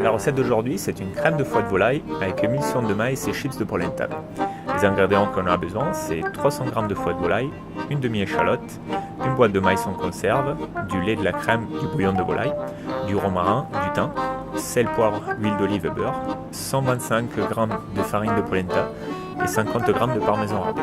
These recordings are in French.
La recette d'aujourd'hui, c'est une crème de foie de volaille avec émulsion de maïs et chips de polenta. Les ingrédients qu'on a besoin, c'est 300 g de foie de volaille, une demi-échalote, une boîte de maïs en conserve, du lait, de la crème, du bouillon de volaille, du romarin, du thym, sel, poivre, huile d'olive et beurre, 125 g de farine de polenta et 50 g de parmesan râpé.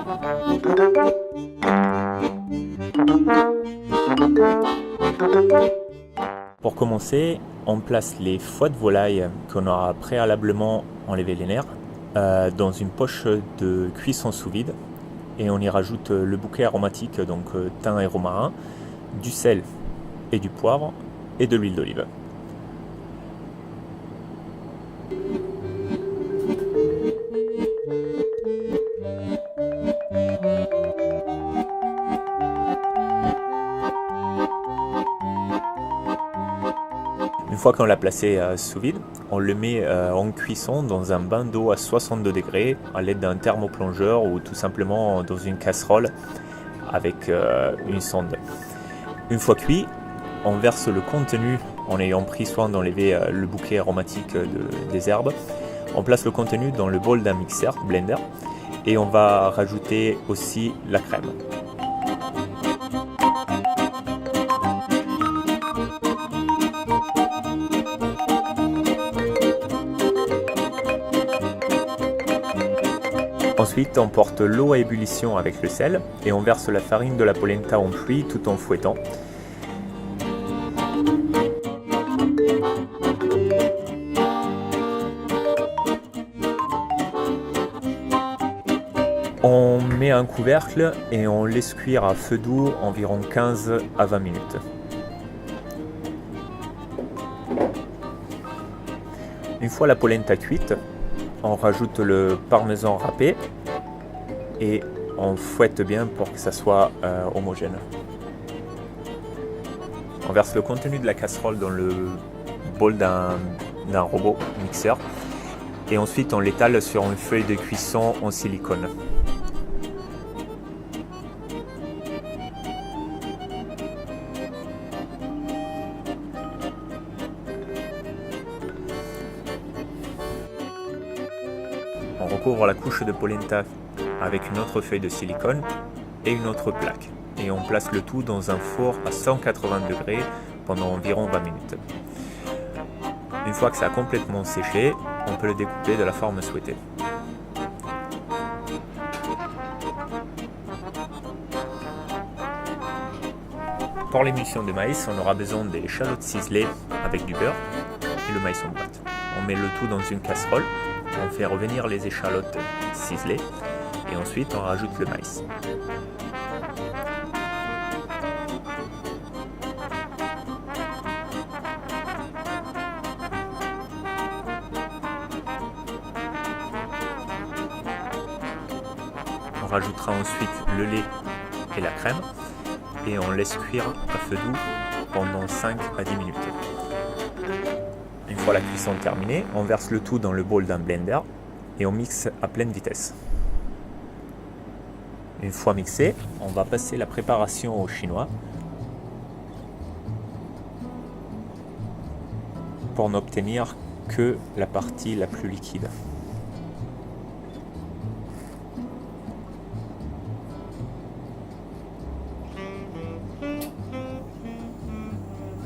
Pour commencer, on place les foies de volaille qu'on aura préalablement enlevé les nerfs dans une poche de cuisson sous vide et on y rajoute le bouquet aromatique, donc thym et romarin, du sel et du poivre et de l'huile d'olive. Une fois qu'on l'a placé sous vide, on le met en cuisson dans un bain d'eau à 62 degrés à l'aide d'un thermoplongeur ou tout simplement dans une casserole avec une sonde. Une fois cuit, on verse le contenu en ayant pris soin d'enlever le bouquet aromatique des herbes. On place le contenu dans le bol d'un mixeur, blender, et on va rajouter aussi la crème. Ensuite, on porte l'eau à ébullition avec le sel et on verse la farine de la polenta en pluie tout en fouettant. On met un couvercle et on laisse cuire à feu doux environ 15 à 20 minutes. Une fois la polenta cuite, on rajoute le parmesan râpé et on fouette bien pour que ça soit homogène. On verse le contenu de la casserole dans le bol d'un robot mixeur et ensuite on l'étale sur une feuille de cuisson en silicone. On recouvre la couche de polenta avec une autre feuille de silicone et une autre plaque. Et on place le tout dans un four à 180 degrés pendant environ 20 minutes. Une fois que ça a complètement séché, on peut le découper de la forme souhaitée. Pour l'émulsion de maïs, on aura besoin des échalotes ciselées avec du beurre et le maïs en boîte. On met le tout dans une casserole. On fait revenir les échalotes ciselées et ensuite on rajoute le maïs. On rajoutera ensuite le lait et la crème et on laisse cuire à feu doux pendant 5 à 10 minutes. Une fois la cuisson terminée, on verse le tout dans le bol d'un blender et on mixe à pleine vitesse. Une fois mixé, on va passer la préparation au chinois pour n'obtenir que la partie la plus liquide.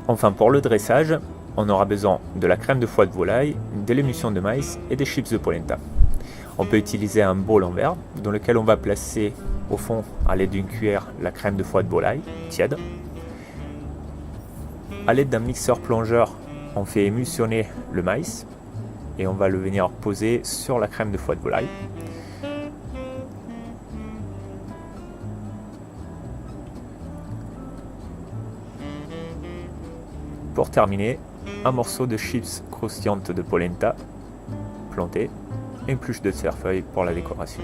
Enfin, pour le dressage, on aura besoin de la crème de foie de volaille, de l'émulsion de maïs et des chips de polenta. On peut utiliser un bol en verre dans lequel on va placer au fond à l'aide d'une cuillère la crème de foie de volaille tiède. À l'aide d'un mixeur plongeur, on fait émulsionner le maïs et on va le venir poser sur la crème de foie de volaille. Pour terminer, un morceau de chips croustillantes de polenta planté et une pluche de cerfeuil pour la décoration.